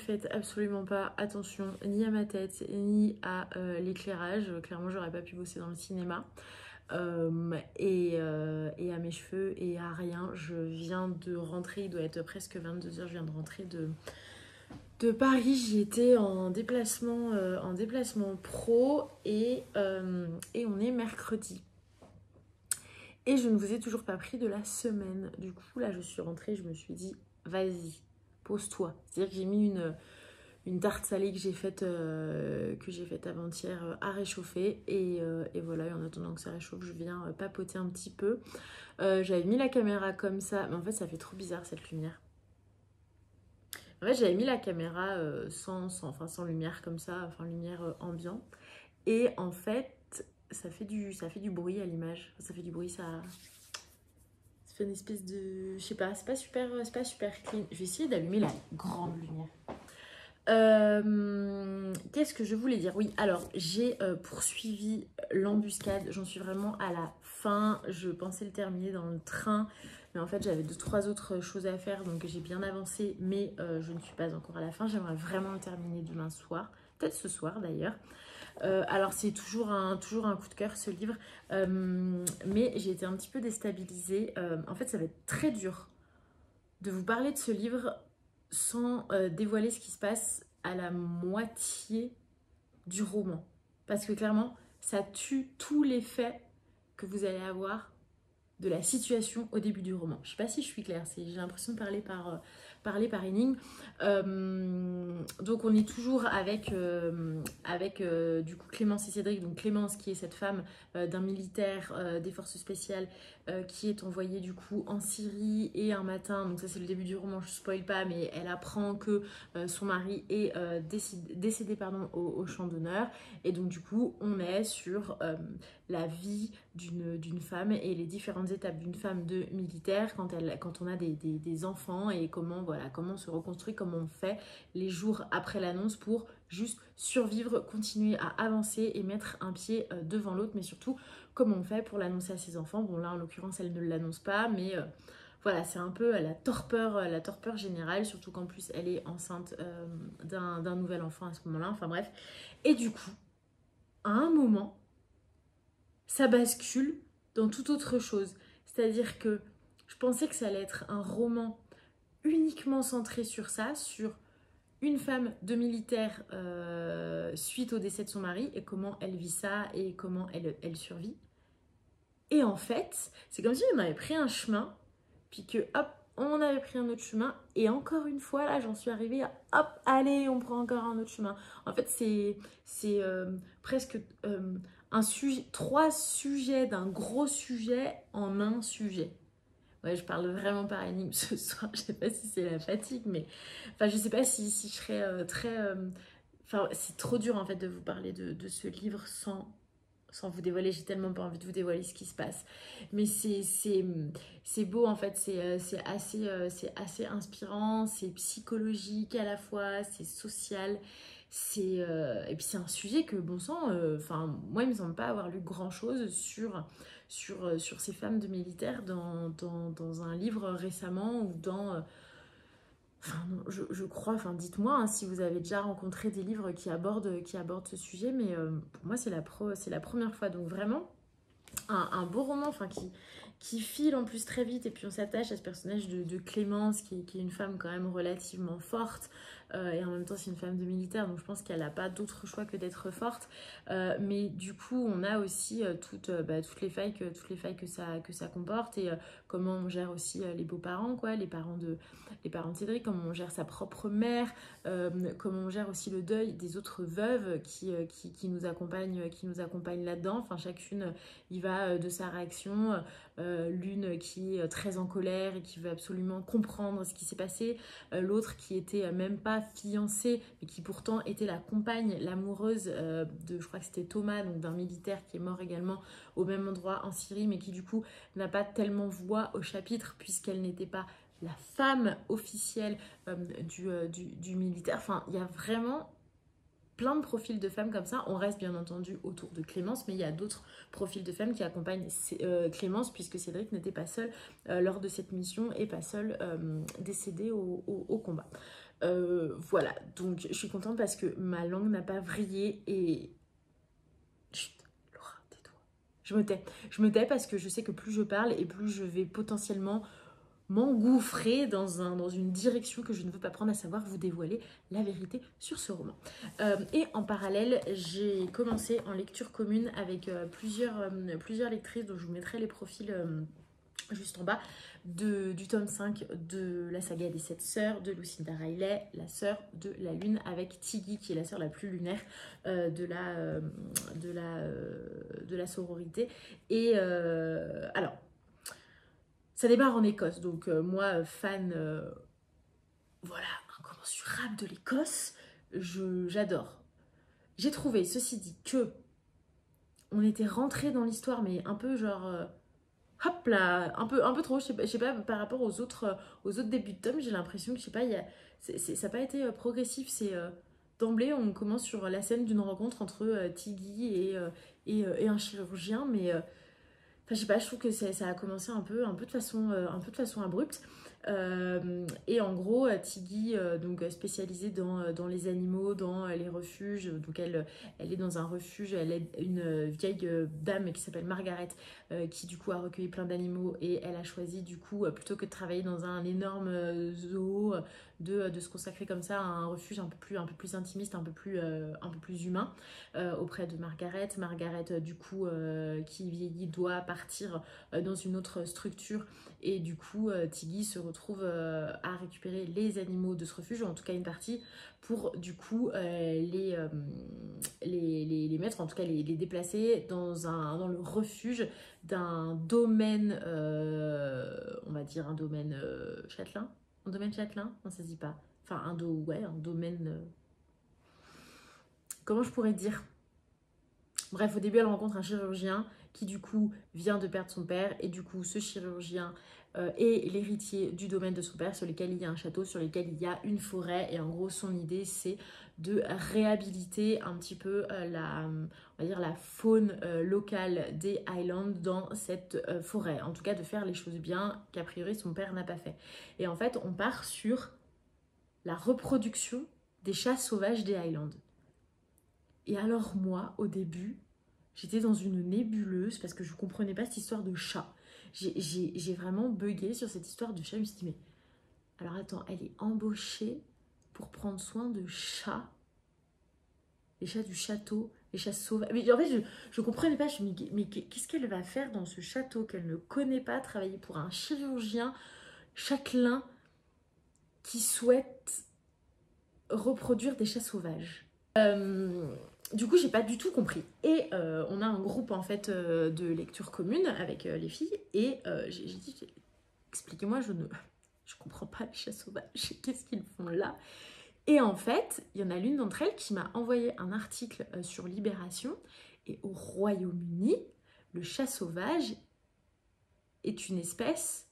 faites absolument pas attention ni à ma tête ni à l'éclairage. Clairement, j'aurais pas pu bosser dans le cinéma. Et à mes cheveux et à rien. Je viens de rentrer, il doit être presque 22h, je viens de rentrer de Paris. J'y étais en déplacement pro et on est mercredi. Et je ne vous ai toujours pas pris de la semaine. Du coup, là, je suis rentrée, je me suis dit, vas-y, pose-toi. C'est-à-dire que j'ai mis une tarte salée que j'ai faite avant-hier à réchauffer. Et voilà, et en attendant que ça réchauffe, je viens papoter un petit peu. J'avais mis la caméra comme ça, mais en fait, ça fait trop bizarre cette lumière. En fait, j'avais mis la caméra sans lumière comme ça, enfin lumière ambiant. Et en fait, ça fait du bruit à l'image. Ça fait du bruit, ça fait une espèce de... Je sais pas, c'est pas super clean. Je vais essayer d'allumer la grande lumière. Qu'est-ce que je voulais dire? Oui, alors j'ai poursuivi l'embuscade. J'en suis vraiment à la fin. Je pensais le terminer dans le train. Mais en fait, j'avais 2-3 autres choses à faire. Donc j'ai bien avancé. Mais je ne suis pas encore à la fin. J'aimerais vraiment le terminer demain soir. Peut-être ce soir d'ailleurs. Alors c'est toujours un coup de cœur ce livre, mais j'ai été un petit peu déstabilisée. En fait ça va être très dur de vous parler de ce livre sans dévoiler ce qui se passe à la moitié du roman. Parce que clairement ça tue tous les faits que vous allez avoir de la situation au début du roman. Je ne sais pas si je suis claire, j'ai l'impression de parler par énigme. Donc on est toujours avec du coup Clémence et Cédric. Donc Clémence qui est cette femme d'un militaire des forces spéciales qui est envoyée du coup en Syrie, et un matin, donc ça c'est le début du roman, je ne spoil pas, mais elle apprend que son mari est décédé au champ d'honneur. Et donc du coup on est sur la vie d'une femme et les différentes étapes d'une femme de militaire quand on a des enfants, et comment on se reconstruit, comment on fait les jours après l'annonce pour juste survivre, continuer à avancer et mettre un pied devant l'autre, mais surtout comment on fait pour l'annoncer à ses enfants. Bon là en l'occurrence elle ne l'annonce pas, mais voilà, c'est un peu la torpeur générale, surtout qu'en plus elle est enceinte d'un nouvel enfant à ce moment-là, enfin bref. Et du coup, à un moment, ça bascule dans toute autre chose. C'est-à-dire que je pensais que ça allait être un roman uniquement centré sur ça, sur une femme de militaire suite au décès de son mari, et comment elle vit ça et comment elle survit. Et en fait, c'est comme si on avait pris un chemin, puis que hop, on avait pris un autre chemin, et encore une fois, là, j'en suis arrivée à hop, allez, on prend encore un autre chemin. En fait, c'est presque trois sujets d'un gros sujet en un sujet. Ouais, je parle vraiment par énigme ce soir. Je sais pas si c'est la fatigue, mais enfin, je sais pas si je serais très. Enfin, c'est trop dur en fait de vous parler de ce livre sans vous dévoiler. J'ai tellement pas envie de vous dévoiler ce qui se passe. Mais c'est beau en fait. C'est assez inspirant. C'est psychologique à la fois. C'est social. Et puis c'est un sujet que, bon sang, enfin, moi il me semble pas avoir lu grand chose sur ces femmes de militaires dans un livre récemment ou dans... Enfin, non, je crois, enfin dites-moi hein, si vous avez déjà rencontré des livres qui abordent ce sujet, mais pour moi c'est la première fois. Donc vraiment, un beau roman, enfin qui file en plus très vite, et puis on s'attache à ce personnage de Clémence qui est une femme quand même relativement forte, et en même temps c'est une femme de militaire, donc je pense qu'elle n'a pas d'autre choix que d'être forte, mais du coup on a aussi toutes les failles que ça comporte, et comment on gère aussi les beaux-parents, quoi, les parents de Cédric, comment on gère sa propre mère, comment on gère aussi le deuil des autres veuves qui nous accompagnent là-dedans. Enfin chacune il va de sa réaction, l'une qui est très en colère et qui veut absolument comprendre ce qui s'est passé, l'autre qui était même pas fiancée mais qui pourtant était la compagne, l'amoureuse je crois que c'était Thomas, donc d'un militaire qui est mort également au même endroit en Syrie, mais qui du coup n'a pas tellement voix au chapitre puisqu'elle n'était pas la femme officielle du militaire. Enfin, il y a vraiment plein de profils de femmes comme ça. On reste bien entendu autour de Clémence, mais il y a d'autres profils de femmes qui accompagnent Clémence, puisque Cédric n'était pas seul lors de cette mission et pas seul décédé au combat. Voilà, donc je suis contente parce que ma langue n'a pas vrillé et... Chut, Laura, tais-toi. Je me tais parce que je sais que plus je parle et plus je vais potentiellement m'engouffrer dans une direction que je ne veux pas prendre, à savoir vous dévoiler la vérité sur ce roman. Et en parallèle, j'ai commencé en lecture commune avec plusieurs lectrices, dont je vous mettrai les profils juste en bas, du tome 5 de la saga des 7 sœurs de Lucinda Riley, la sœur de la lune, avec Tiggy qui est la sœur la plus lunaire de la sororité. Et alors, ça démarre en Écosse, donc moi, fan, voilà, incommensurable de l'Écosse, j'adore. J'ai trouvé, ceci dit, que on était rentré dans l'histoire, mais un peu genre, hop là, un peu trop, je sais pas, par rapport aux autres débuts de tome, j'ai l'impression que, je sais pas, ça n'a pas été progressif, c'est d'emblée, on commence sur la scène d'une rencontre entre Tiggy et un chirurgien, mais... Enfin, je sais pas, je trouve que ça a commencé un peu de façon abrupte. Et en gros, Tiggy, donc spécialisée dans les animaux, dans les refuges. Donc elle est dans un refuge, elle est une vieille dame qui s'appelle Margaret, qui du coup a recueilli plein d'animaux et elle a choisi du coup, plutôt que de travailler dans un énorme zoo, de se consacrer comme ça à un refuge un peu plus intimiste, un peu plus humain, auprès de Margaret. Margaret, du coup, qui vieillit, doit partir dans une autre structure. Et du coup, Tiggy se retrouve à récupérer les animaux de ce refuge, ou en tout cas une partie, pour du coup les mettre, en tout cas les déplacer dans le refuge d'un domaine, on va dire un domaine châtelain. Un domaine châtelain? Non, ça se dit pas. Enfin, un domaine... comment je pourrais dire? Bref, au début, elle rencontre un chirurgien qui, du coup, vient de perdre son père. Et du coup, ce chirurgien est l'héritier du domaine de son père, sur lequel il y a un château, sur lequel il y a une forêt. Et en gros, son idée, c'est de réhabiliter un petit peu on va dire la faune locale des Highlands dans cette forêt. En tout cas, de faire les choses bien, qu'a priori, son père n'a pas fait. Et en fait, on part sur la reproduction des chats sauvages des Highlands. Et alors moi, au début, j'étais dans une nébuleuse parce que je ne comprenais pas cette histoire de chat. J'ai vraiment bugué sur cette histoire de chat. Je me suis dit, mais alors attends, elle est embauchée pour prendre soin de chats, les chats du château, les chats sauvages. Mais en fait, je ne comprenais pas. Je me dis, mais qu'est-ce qu'elle va faire dans ce château qu'elle ne connaît pas, travailler pour un chirurgien châtelain qui souhaite reproduire des chats sauvages. Du coup, j'ai pas du tout compris. Et on a un groupe en fait de lecture commune avec les filles. Et j'ai dit, expliquez-moi, je comprends pas les chats sauvages. Qu'est-ce qu'ils font là? Et en fait, il y en a l'une d'entre elles qui m'a envoyé un article sur Libération. Et au Royaume-Uni, le chat sauvage est une espèce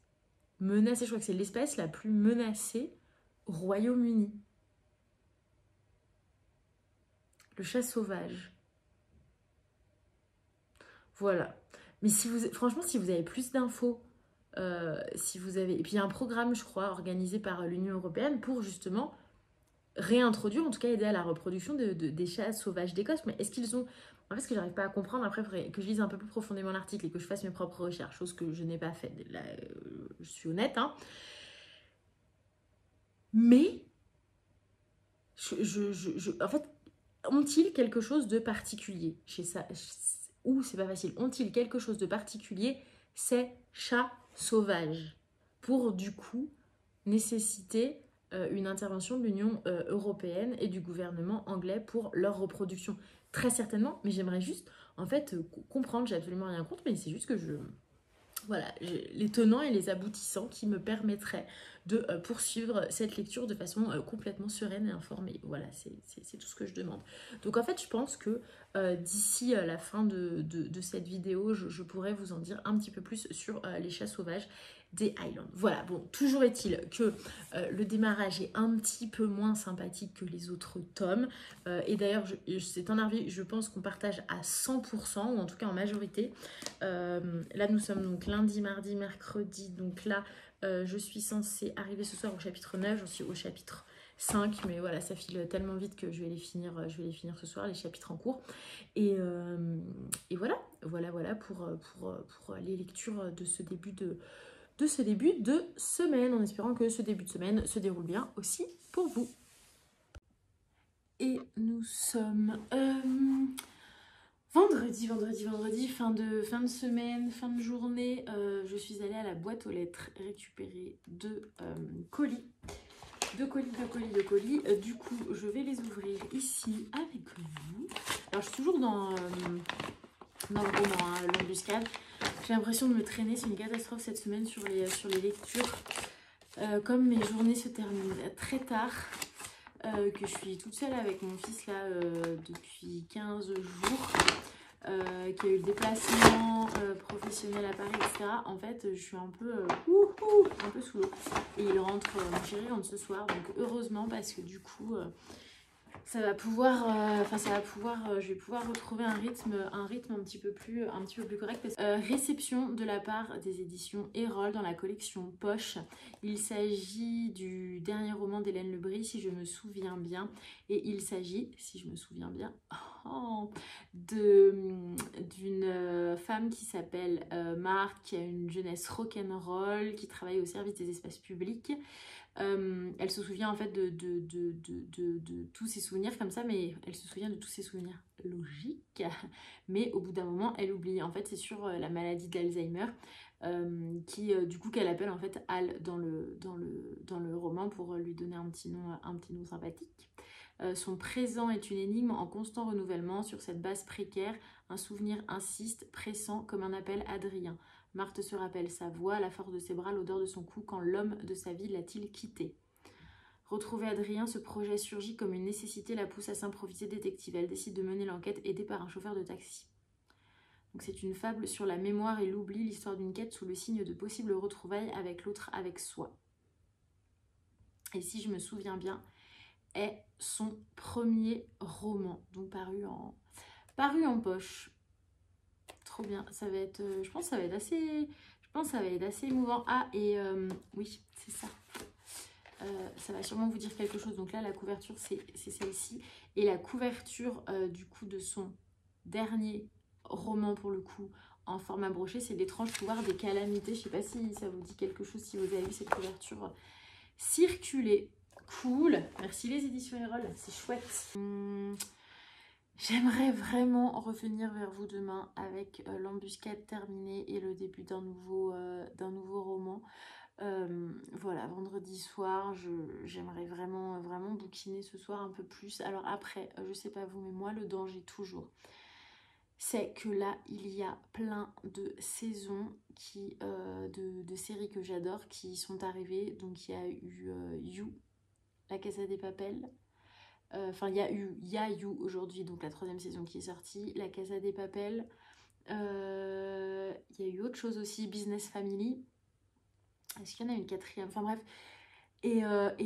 menacée. Je crois que c'est l'espèce la plus menacée au Royaume-Uni. Le chat sauvage. Voilà. Mais franchement, si vous avez plus d'infos, si vous avez... Et puis il y a un programme, je crois, organisé par l'Union européenne pour justement réintroduire, en tout cas aider à la reproduction des chats sauvages d'Écosse. Mais est-ce qu'ils ont... En fait, ce que j'arrive pas à comprendre, après, il faudrait que je lise un peu plus profondément l'article et que je fasse mes propres recherches, chose que je n'ai pas fait. Là, je suis honnête, hein. Mais, en fait, ont-ils quelque chose de particulier chez ça? Ou c'est pas facile. Ont-ils quelque chose de particulier, ces chats sauvages, pour du coup nécessiter une intervention de l'Union européenne et du gouvernement anglais pour leur reproduction? Très certainement, mais j'aimerais juste en fait comprendre. J'ai absolument rien contre, mais c'est juste que voilà, les tenants et les aboutissants qui me permettraient de poursuivre cette lecture de façon complètement sereine et informée. Voilà, c'est tout ce que je demande. Donc en fait, je pense que d'ici la fin de cette vidéo, je pourrais vous en dire un petit peu plus sur les chats sauvages des Highlands. Voilà, bon, toujours est-il que le démarrage est un petit peu moins sympathique que les autres tomes. Et d'ailleurs, c'est un avis, je pense qu'on partage à 100%, ou en tout cas en majorité. Là, nous sommes donc lundi, mardi, mercredi. Donc là, je suis censée arriver ce soir au chapitre 9. J'en suis au chapitre 5, mais voilà, ça file tellement vite que je vais les finir ce soir, les chapitres en cours. Et voilà pour les lectures de ce début de semaine, en espérant que ce début de semaine se déroule bien aussi pour vous. Et nous sommes vendredi, fin de semaine, fin de journée. Je suis allée à la boîte aux lettres récupérer deux colis. Deux colis. Du coup, je vais les ouvrir ici avec vous. Alors, je suis toujours dans le roman, hein, l'embuscade. J'ai l'impression de me traîner. C'est une catastrophe cette semaine sur les lectures. Comme mes journées se terminent très tard, que je suis toute seule avec mon fils là depuis 15 jours, qui a eu le déplacement professionnel à Paris, etc. En fait, je suis un peu sous l'eau. Et mon chéri rentre ce soir, donc heureusement, parce que du coup, je vais pouvoir retrouver un rythme un petit peu plus correct. Réception de la part des éditions Erol dans la collection Poche. Il s'agit du dernier roman d'Hélène Lebris, si je me souviens bien, et il s'agit, si je me souviens bien, d'une femme qui s'appelle Marthe, qui a une jeunesse rock'n'roll, qui travaille au service des espaces publics. Elle se souvient en fait de tous ses souvenirs comme ça, mais elle se souvient de tous ses souvenirs logiques, mais au bout d'un moment elle oublie. En fait, c'est sur la maladie d'Alzheimer, du coup qu'elle appelle en fait Al dans le roman pour lui donner un petit nom sympathique. Son présent est une énigme en constant renouvellement. Sur cette base précaire, un souvenir insiste, pressant comme un appel Adrien. Marthe se rappelle sa voix, la force de ses bras, l'odeur de son cou. Quand l'homme de sa vie l'a-t-il quitté? Retrouver Adrien, ce projet surgit comme une nécessité, la pousse à s'improviser détective. Elle décide de mener l'enquête, aidée par un chauffeur de taxi. Donc c'est une fable sur la mémoire et l'oubli, l'histoire d'une quête sous le signe de possibles retrouvailles avec l'autre, avec soi. Et si je me souviens bien, est son premier roman, donc paru en poche. Trop bien, ça va être, je pense que ça va être assez émouvant. Ah, et oui, c'est ça. Ça va sûrement vous dire quelque chose. Donc là, la couverture, c'est celle-ci. Et la couverture, du coup, de son dernier roman, pour le coup, en format broché, c'est L'étrange pouvoir des calamités. Je sais pas si ça vous dit quelque chose, si vous avez vu cette couverture circuler. Cool. Merci les éditions Erol, c'est chouette. J'aimerais vraiment revenir vers vous demain avec l'embuscade terminée et le début d'un nouveau roman. Voilà, vendredi soir, j'aimerais vraiment bouquiner ce soir un peu plus. Alors après, je sais pas vous, mais moi le danger toujours, c'est que là il y a plein de saisons de séries que j'adore qui sont arrivées. Donc il y a eu You, La Casa de Papel. Enfin, il y a You aujourd'hui, donc la 3e saison qui est sortie, La Casa de Papel. Il y a eu autre chose aussi, Business Family. Est-ce qu'il y en a une 4e? Enfin bref. Et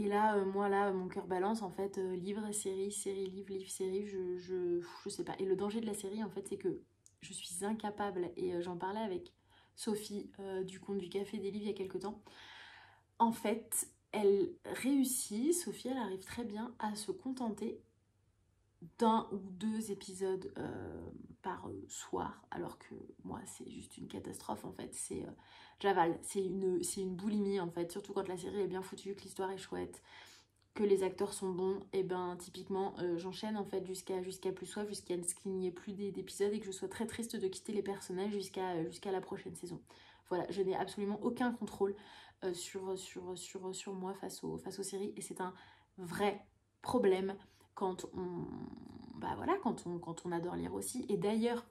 là, moi là, mon cœur balance en fait, livre, série, livre, série, je sais pas. Et le danger de la série en fait, c'est que je suis incapable, et j'en parlais avec Sophie du Compte du Café des Livres il y a quelques temps. En fait, elle réussit, Sophie, elle arrive très bien à se contenter d'1 ou 2 épisodes par soir, alors que moi c'est juste une catastrophe en fait. J'avale, c'est une boulimie en fait, surtout quand la série est bien foutue, que l'histoire est chouette, que les acteurs sont bons. Et ben typiquement j'enchaîne en fait jusqu'à plus soif, jusqu'à ce qu'il n'y ait plus d'épisodes et que je sois très triste de quitter les personnages jusqu'à la prochaine saison. Voilà, je n'ai absolument aucun contrôle sur moi face aux séries, et c'est un vrai problème quand on adore lire aussi. Et d'ailleurs,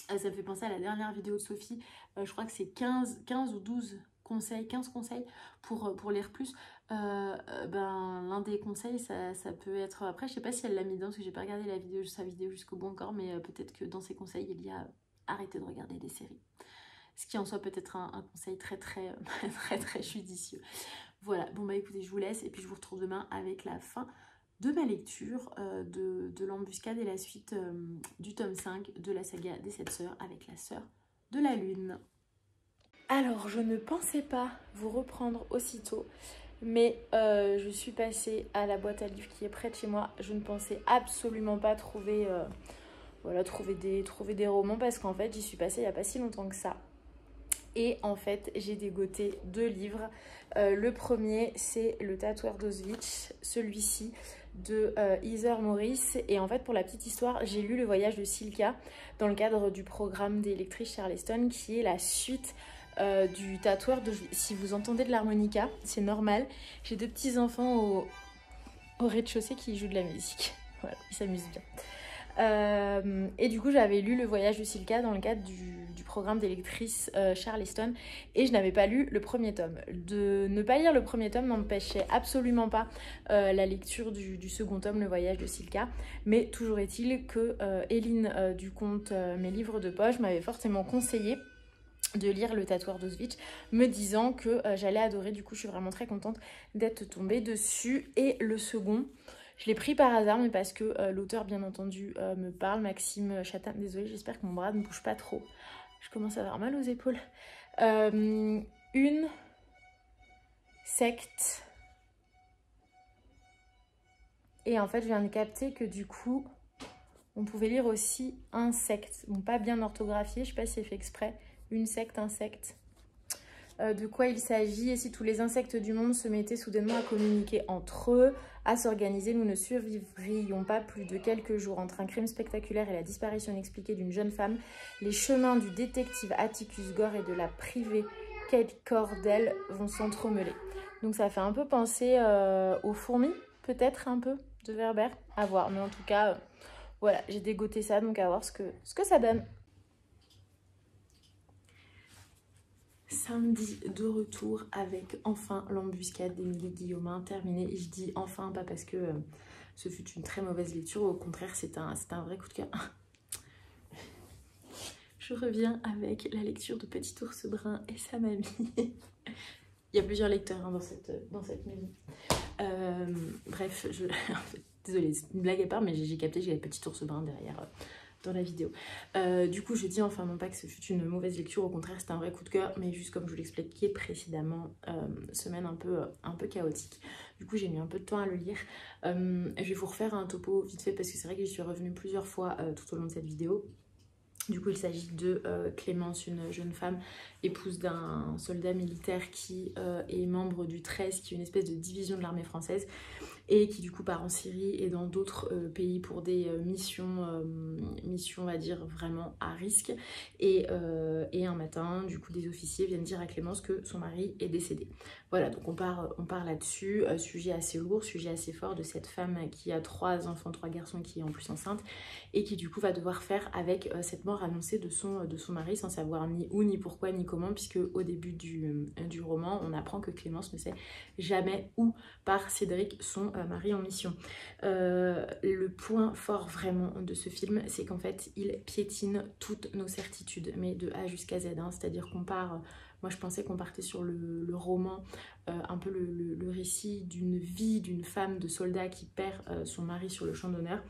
ça me fait penser à la dernière vidéo de Sophie, je crois que c'est 15 ou 12 conseils, 15 conseils pour lire plus. L'un des conseils, ça peut être, après je sais pas si elle l'a mis dedans parce que j'ai pas regardé sa vidéo jusqu'au bout encore, mais peut-être que dans ses conseils il y a arrêter de regarder des séries, ce qui en soit peut-être un conseil très très judicieux. Voilà, bon bah écoutez, je vous laisse et puis je vous retrouve demain avec la fin de ma lecture de l'embuscade et la suite du tome 5 de la saga des 7 sœurs avec la sœur de la lune. Alors, je ne pensais pas vous reprendre aussitôt. Mais je suis passée à la boîte à livres qui est près de chez moi. Je ne pensais absolument pas trouver, trouver des romans parce qu'en fait, j'y suis passée il n'y a pas si longtemps que ça. Et en fait, j'ai dégoté 2 livres. Le premier, c'est Le Tatoueur d'Auschwitz, celui-ci de Heather Morris. Et en fait, pour la petite histoire, j'ai lu Le Voyage de Silka dans le cadre du programme des lectrices Charleston, qui est la suite du Tatoueur d'Auschwitz. Si vous entendez de l'harmonica, c'est normal. J'ai 2 petits enfants au rez-de-chaussée qui jouent de la musique. Voilà, ils s'amusent bien. Et du coup j'avais lu Le Voyage de Silka dans le cadre du programme des lectrices Charleston et je n'avais pas lu le premier tome. De ne pas lire le premier tome n'empêchait absolument pas la lecture du second tome, Le Voyage de Silka, mais toujours est-il que Hélène du compte Mes Livres de Poche m'avait fortement conseillé de lire Le Tatoueur d'Auschwitz, me disant que j'allais adorer. Du coup je suis vraiment très contente d'être tombée dessus. Et le second, je l'ai pris par hasard, mais parce que l'auteur, bien entendu, me parle, Maxime Chatin. Désolée, j'espère que mon bras ne bouge pas trop. Je commence à avoir mal aux épaules. Une secte. Et en fait, je viens de capter que du coup, on pouvait lire aussi insecte. Bon, pas bien orthographié, je sais pas si c'est fait exprès. Une secte, insecte. De quoi il s'agit et si tous les insectes du monde se mettaient soudainement à communiquer entre eux, à s'organiser, nous ne survivrions pas plus de quelques jours. Entre un crime spectaculaire et la disparition inexpliquée d'une jeune femme, les chemins du détective Atticus Gore et de la privée Kate Cordell vont s'entremêler. Donc ça fait un peu penser aux fourmis, peut-être un peu, de Werber, à voir. Mais en tout cas, voilà, j'ai dégoté ça, donc à voir ce que ça donne. Samedi de retour avec enfin l'embuscade d'Émilie Guillaumin terminée. Et je dis enfin pas parce que ce fut une très mauvaise lecture, au contraire c'est un vrai coup de cœur. Je reviens avec la lecture de Petit Ours Brun et sa mamie. Il y a plusieurs lecteurs hein, dans cette maison. Bref, désolée, c'est une blague à part, mais j'ai capté que j'avais Petit Ours Brun derrière dans la vidéo. Du coup, je dis enfin non pas que ce fut une mauvaise lecture, au contraire c'est un vrai coup de cœur, mais juste comme je vous l'expliquais précédemment, semaine un peu chaotique. Du coup, j'ai mis un peu de temps à le lire. Je vais vous refaire un topo vite fait parce que c'est vrai que j'y suis revenue plusieurs fois tout au long de cette vidéo. Du coup, il s'agit de Clémence, une jeune femme, épouse d'un soldat militaire qui est membre du 13, qui est une espèce de division de l'armée française, et qui du coup part en Syrie et dans d'autres pays pour des missions, on va dire, vraiment à risque. Et un matin, du coup, des officiers viennent dire à Clémence que son mari est décédé. Voilà, donc on part là-dessus. Sujet assez lourd, sujet assez fort de cette femme qui a 3 enfants, 3 garçons, qui est en plus enceinte, et qui du coup va devoir faire avec cette mort annoncée de son mari sans savoir ni où, ni pourquoi, ni comment, puisque au début du roman, on apprend que Clémence ne sait jamais où part Cédric, son mari en mission. Le point fort vraiment de ce film, c'est qu'en fait, il piétine toutes nos certitudes, mais de A jusqu'à Z, hein, c'est-à-dire qu'on part... Moi, je pensais qu'on partait sur le roman, un peu le récit d'une vie d'une femme de soldat qui perd son mari sur le champ d'honneur.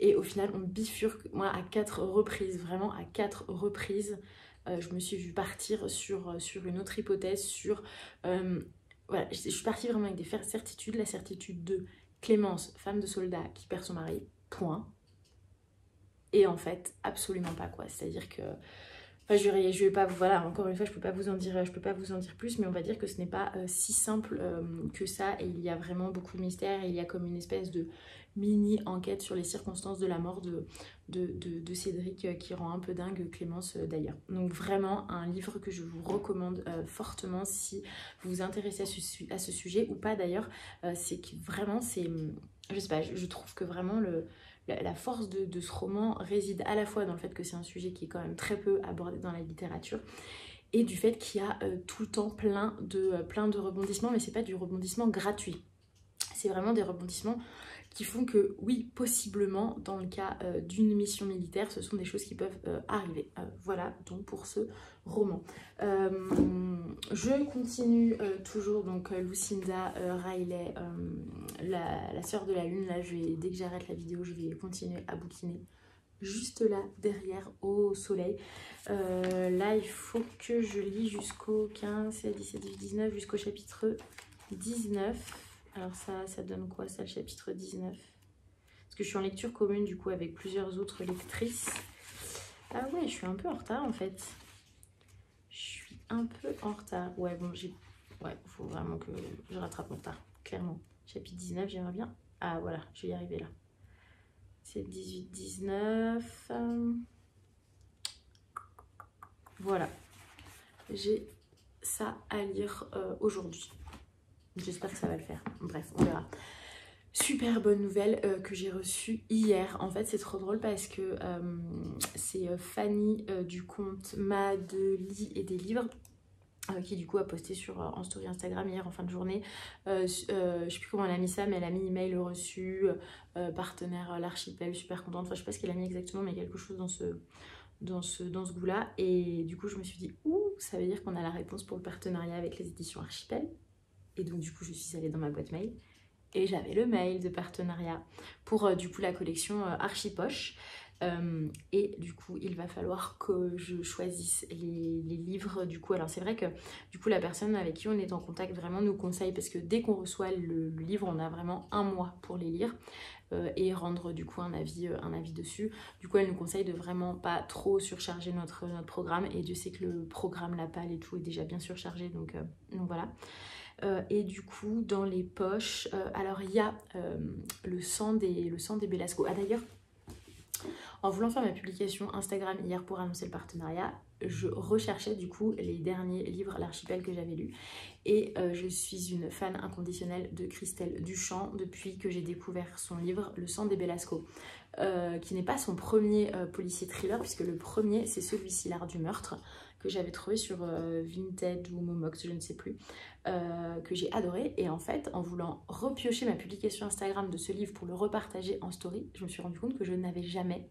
Et au final, on bifurque. Moi, à 4 reprises, vraiment à 4 reprises, je me suis vue partir sur une autre hypothèse, voilà, je suis partie vraiment avec des certitudes. La certitude de Clémence, femme de soldat qui perd son mari, point. Et en fait, absolument pas, quoi. C'est-à-dire que... Enfin, je vais pas, voilà, encore une fois, je peux pas vous en dire plus, mais on va dire que ce n'est pas si simple que ça, et il y a vraiment beaucoup de mystères, et il y a comme une espèce de mini-enquête sur les circonstances de la mort de Cédric qui rend un peu dingue Clémence d'ailleurs. Donc vraiment un livre que je vous recommande fortement si vous vous intéressez à ce sujet, ou pas d'ailleurs. C'est que vraiment, je sais pas, je trouve que vraiment la force de ce roman réside à la fois dans le fait que c'est un sujet qui est quand même très peu abordé dans la littérature, et du fait qu'il y a tout le temps plein de rebondissements, mais c'est pas du rebondissement gratuit. C'est vraiment des rebondissements qui font que, oui, possiblement, dans le cas d'une mission militaire, ce sont des choses qui peuvent arriver. Voilà, donc pour ce roman. Je continue toujours, donc Lucinda Riley, la sœur de la lune. Là, dès que j'arrête la vidéo, je vais continuer à bouquiner juste là, derrière, au soleil. Là, il faut que je lis jusqu'au 15, 16, 17, 18, 19, jusqu'au chapitre 19. Alors ça donne quoi ça, le chapitre 19? Parce que je suis en lecture commune du coup avec plusieurs autres lectrices. Ah ouais, je suis un peu en retard en fait. Je suis un peu en retard. Ouais, bon, ouais, faut vraiment que je rattrape mon retard, clairement. Chapitre 19, j'aimerais bien. Ah voilà, je vais y arriver là. C'est 18-19. Voilà. J'ai ça à lire aujourd'hui. J'espère que ça va le faire. Bref, on verra. Super bonne nouvelle que j'ai reçue hier. En fait, c'est trop drôle parce que c'est Fanny du compte Madeli et des livres qui du coup a posté en story Instagram hier en fin de journée. Je sais plus comment elle a mis ça, mais elle a mis email reçu, partenaire l'archipel, super contente. Enfin, je sais pas ce qu'elle a mis exactement, mais quelque chose dans ce goût-là. Et du coup, je me suis dit, ouh, ça veut dire qu'on a la réponse pour le partenariat avec les éditions Archipel. Et donc, du coup, je suis allée dans ma boîte mail et j'avais le mail de partenariat pour du coup la collection Archipoche. Et du coup, il va falloir que je choisisse les livres. Du coup, alors c'est vrai que du coup, la personne avec qui on est en contact vraiment nous conseille, parce que dès qu'on reçoit le livre, on a vraiment un mois pour les lire. Et rendre du coup un avis dessus. Du coup, elle nous conseille de vraiment pas trop surcharger notre programme. Et Dieu sait que le programme La Palle et tout est déjà bien surchargé. Donc voilà. Et du coup, dans les poches, alors il y a le sang des Belasco. Ah d'ailleurs, en voulant faire ma publication Instagram hier pour annoncer le partenariat, je recherchais du coup les derniers livres L'Archipel que j'avais lus. Et je suis une fan inconditionnelle de Christelle Duchamp depuis que j'ai découvert son livre Le sang des Belasco, qui n'est pas son premier policier thriller, puisque le premier c'est celui-ci, L'Art du meurtre, que j'avais trouvé sur Vinted ou Momox, je ne sais plus, que j'ai adoré. Et en fait, en voulant repiocher ma publication Instagram de ce livre pour le repartager en story, je me suis rendu compte que je n'avais jamais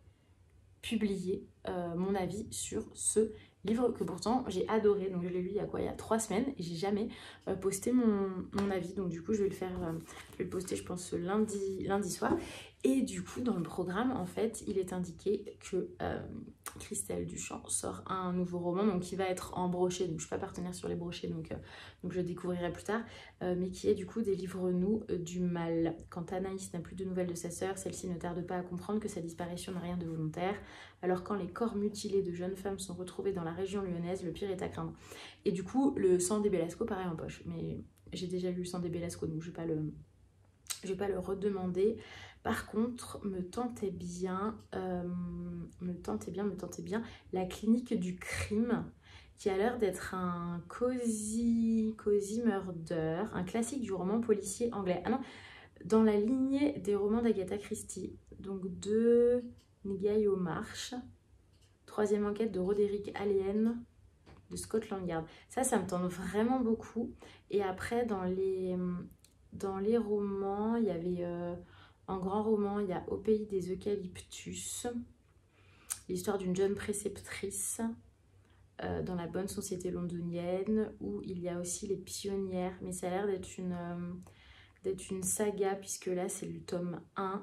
publié mon avis sur ce livre que pourtant j'ai adoré. Donc je l'ai lu il y a quoi, il y a 3 semaines, et j'ai jamais posté mon avis. Donc du coup je vais le faire, je vais le poster je pense lundi soir. Et du coup dans le programme en fait il est indiqué que Christelle Duchamp sort un nouveau roman, donc qui va être en brochet, donc je suis pas partenaire sur les brochets, donc je découvrirai plus tard, mais qui est du coup des livres-nous du mal. Quand Anaïs n'a plus de nouvelles de sa sœur, celle-ci ne tarde pas à comprendre que sa disparition n'a rien de volontaire. Alors quand les corps mutilés de jeunes femmes sont retrouvés dans la région lyonnaise, le pire est à craindre. Et du coup, le sang des Belasco, pareil en poche, mais j'ai déjà lu le sang des Belasco, donc je vais pas le redemander. Par contre, me tentait bien La clinique du crime, qui a l'air d'être un cozy murder, un classique du roman policier anglais. Ah non, dans la lignée des romans d'Agatha Christie, donc de Nguy au Marche, troisième enquête de Roderick Allen de Scotland Yard. Ça me tente vraiment beaucoup. Et après, dans les romans, il y avait un grand roman, il y a Au pays des eucalyptus, l'histoire d'une jeune préceptrice dans la bonne société londonienne, où il y a aussi Les pionnières, mais ça a l'air d'être une saga, puisque là c'est le tome 1.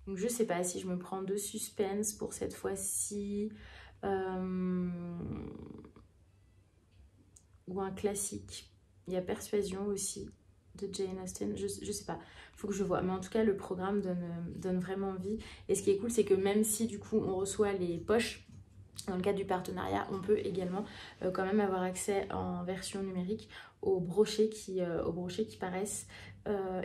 Donc je sais pas si je me prends de suspense pour cette fois-ci, ou un classique. Il y a Persuasion aussi de Jane Austen, je sais pas, faut que je vois, mais en tout cas le programme donne vraiment envie. Et ce qui est cool, c'est que même si du coup on reçoit les poches dans le cadre du partenariat, on peut également quand même avoir accès en version numérique aux brochets qui paraissent,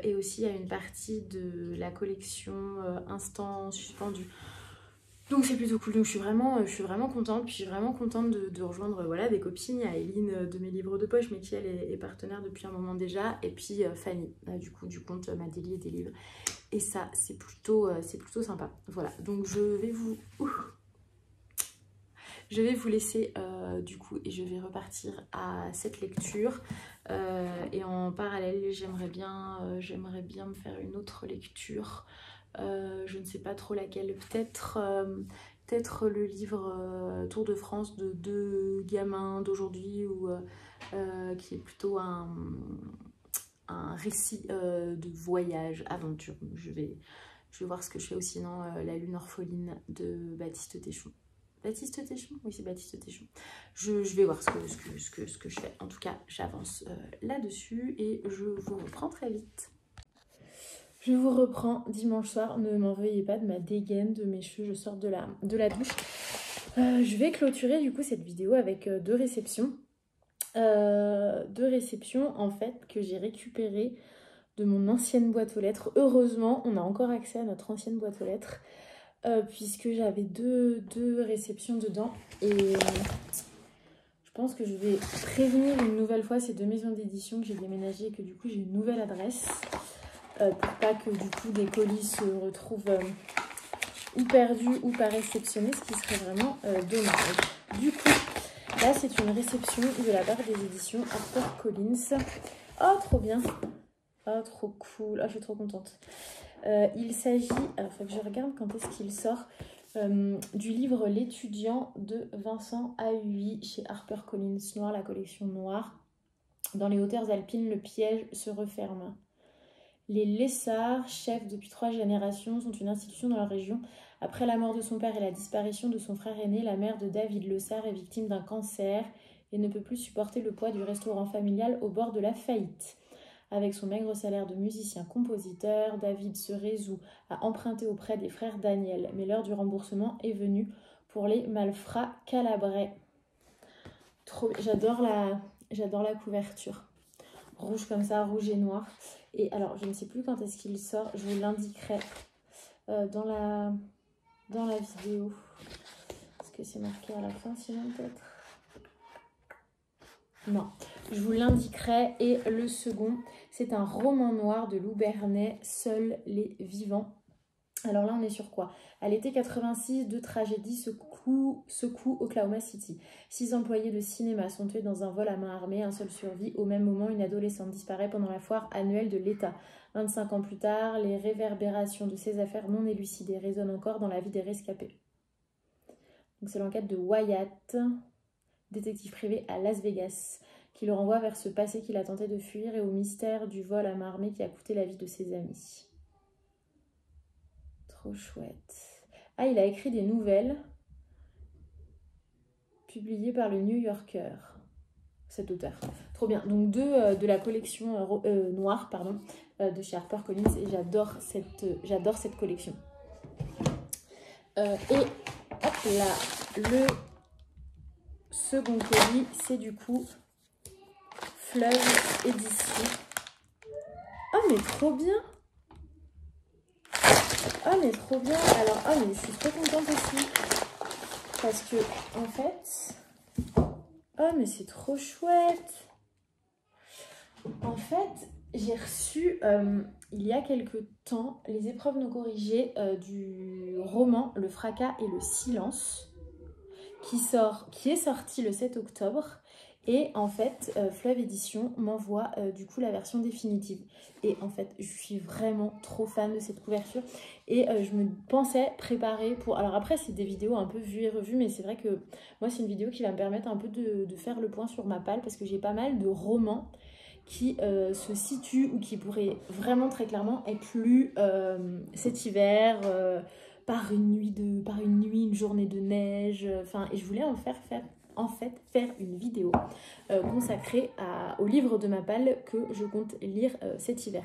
et aussi à une partie de la collection Instant Suspendu. Donc c'est plutôt cool. Donc je suis vraiment contente. Puis je suis vraiment contente de rejoindre voilà, des copines. Il y a Eline de mes livres de poche, mais qui elle est partenaire depuis un moment déjà. Et puis Fanny, du coup du compte Madeli et des livres. Et ça c'est plutôt sympa. Voilà, donc je vais vous laisser du coup, et je vais repartir à cette lecture. Et en parallèle, j'aimerais bien me faire une autre lecture. Je ne sais pas trop laquelle. Peut-être le livre Tour de France de 2 gamins d'aujourd'hui, ou qui est plutôt un récit de voyage, aventure. Je vais voir ce que je fais, ou sinon La Lune orpheline de Baptiste Téchon. Baptiste Téchon? Oui, c'est Baptiste Téchon. Je vais voir ce que je fais. En tout cas, j'avance là-dessus et je vous reprends très vite. Je vous reprends dimanche soir. Ne m'en veuillez pas de ma dégaine, de mes cheveux. Je sors de la douche. Je vais clôturer du coup cette vidéo avec deux réceptions. Deux réceptions en fait que j'ai récupérées de mon ancienne boîte aux lettres. Heureusement, on a encore accès à notre ancienne boîte aux lettres. Puisque j'avais deux réceptions dedans et je pense que je vais prévenir une nouvelle fois ces deux maisons d'édition que j'ai déménagées et que du coup j'ai une nouvelle adresse pour pas que du coup des colis se retrouvent ou perdus ou pas réceptionnés, ce qui serait vraiment dommage. Du coup là c'est une réception de la part des éditions HarperCollins. Oh trop bien, oh trop cool, oh, je suis trop contente. Il s'agit, alors il faut que je regarde quand est-ce qu'il sort, du livre L'étudiant de Vincent Ahuy chez HarperCollins Noir, la collection noire. Dans les hauteurs alpines, le piège se referme. Les Lessards, chefs depuis 3 générations, sont une institution dans leur région. Après la mort de son père et la disparition de son frère aîné, la mère de David Lessard est victime d'un cancer et ne peut plus supporter le poids du restaurant familial au bord de la faillite. Avec son maigre salaire de musicien-compositeur, David se résout à emprunter auprès des frères Daniel. Mais l'heure du remboursement est venue pour les malfrats calabrais. J'adore la couverture. Rouge comme ça, rouge et noir. Et alors, je ne sais plus quand est-ce qu'il sort. Je vous l'indiquerai dans la vidéo. Est-ce que c'est marqué à la fin, sinon peut-être? Non, je vous l'indiquerai. Et le second, c'est un roman noir de Lou Bernay, Seuls les vivants. Alors là, on est sur quoi? À l'été 86, 2 tragédies secouent Oklahoma City. 6 employés de cinéma sont tués dans un vol à main armée, un seul survit. Au même moment, une adolescente disparaît pendant la foire annuelle de l'État. 25 ans plus tard, les réverbérations de ces affaires non élucidées résonnent encore dans la vie des rescapés. Donc c'est l'enquête de Wyatt, détective privé à Las Vegas, qui le renvoie vers ce passé qu'il a tenté de fuir et au mystère du vol à main armée qui a coûté la vie de ses amis. Trop chouette. Ah, il a écrit des nouvelles publiées par le New Yorker, cet auteur. Trop bien. Donc deux de la collection noire, pardon, de chez HarperCollins, et j'adore cette collection. Et hop là, le second colis, c'est du coup Fleuve Édition. Oh mais trop bien! Oh mais trop bien! Alors, oh mais je suis trop contente aussi. Parce que, en fait... Oh mais c'est trop chouette! En fait, j'ai reçu, il y a quelque temps, les épreuves non corrigées du roman Le Fracas et le Silence, qui est sorti le 7 octobre. Et en fait, Fleuve Édition m'envoie du coup la version définitive. Et en fait, je suis vraiment trop fan de cette couverture. Et je me pensais préparer pour... Alors après, c'est des vidéos un peu vues et revues, mais c'est vrai que moi, c'est une vidéo qui va me permettre un peu de faire le point sur ma palle, parce que j'ai pas mal de romans qui se situent ou qui pourraient vraiment très clairement être lus cet hiver... par une nuit, une journée de neige, et je voulais en faire une vidéo consacrée au livre de ma palle que je compte lire cet hiver.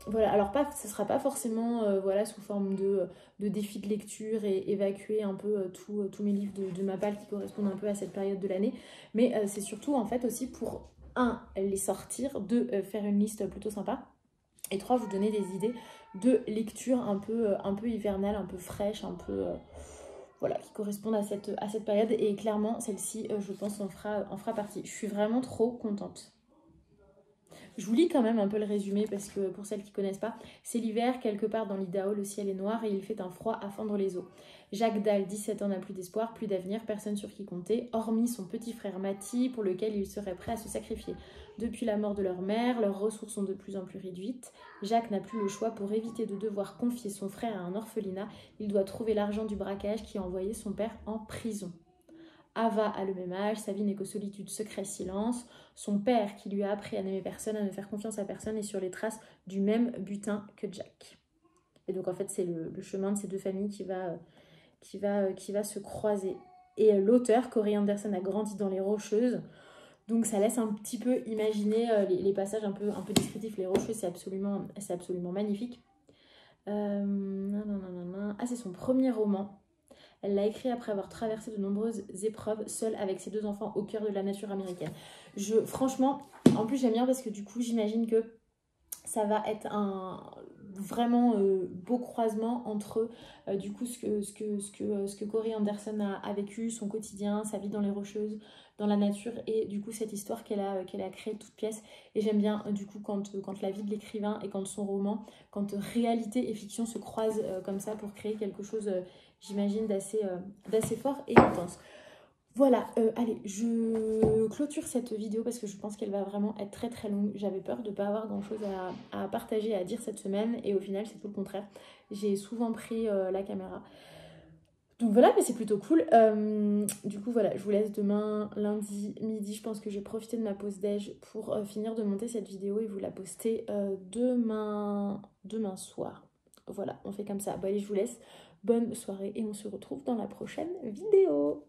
Voilà, alors ce sera pas forcément voilà, sous forme de défi de lecture et évacuer un peu tous mes livres de ma palle qui correspondent un peu à cette période de l'année, mais c'est surtout en fait aussi pour, 1, les sortir, 2, faire une liste plutôt sympa, et 3, vous donner des idées de lecture un peu hivernale, un peu fraîche, un peu voilà, qui correspondent à cette période. Et clairement, celle-ci, je pense, en fera partie. Je suis vraiment trop contente. Je vous lis quand même un peu le résumé parce que pour celles qui ne connaissent pas, c'est l'hiver, quelque part dans l'Idaho, le ciel est noir et il fait un froid à fendre les os. Jacques Dalle, 17 ans, n'a plus d'espoir, plus d'avenir, personne sur qui compter, hormis son petit frère Mati, pour lequel il serait prêt à se sacrifier. Depuis la mort de leur mère, leurs ressources sont de plus en plus réduites. Jacques n'a plus le choix. Pour éviter de devoir confier son frère à un orphelinat, il doit trouver l'argent du braquage qui a envoyé son père en prison. Ava a le même âge, sa vie n'est que solitude, secret, silence. Son père, qui lui a appris à n'aimer personne, à ne faire confiance à personne, est sur les traces du même butin que Jack. Et donc en fait, c'est le chemin de ces deux familles qui va qui va se croiser. Et l'auteur, Corey Anderson, a grandi dans les Rocheuses. Donc ça laisse un petit peu imaginer les passages un peu descriptifs. Les Rocheuses, c'est absolument magnifique. Ah, c'est son premier roman. Elle l'a écrit après avoir traversé de nombreuses épreuves, seule avec ses 2 enfants au cœur de la nature américaine. Franchement, en plus j'aime bien parce que du coup j'imagine que ça va être un vraiment beau croisement entre du coup ce que Corey Anderson a vécu, son quotidien, sa vie dans les Rocheuses, dans la nature, et du coup cette histoire qu'elle a créée toute pièce. Et j'aime bien du coup quand la vie de l'écrivain et quand son roman, quand réalité et fiction se croisent comme ça pour créer quelque chose, j'imagine, d'assez fort et intense. Voilà, allez, je clôture cette vidéo parce que je pense qu'elle va vraiment être très très longue. J'avais peur de ne pas avoir grand chose à partager, à dire cette semaine, et au final c'est tout le contraire. J'ai souvent pris la caméra. Donc voilà, mais c'est plutôt cool. Du coup voilà, je vous laisse demain, lundi, midi. Je pense que je vais profiter de ma pause déj pour finir de monter cette vidéo et vous la poster demain soir. Voilà, on fait comme ça. Bon allez, je vous laisse. Bonne soirée et on se retrouve dans la prochaine vidéo.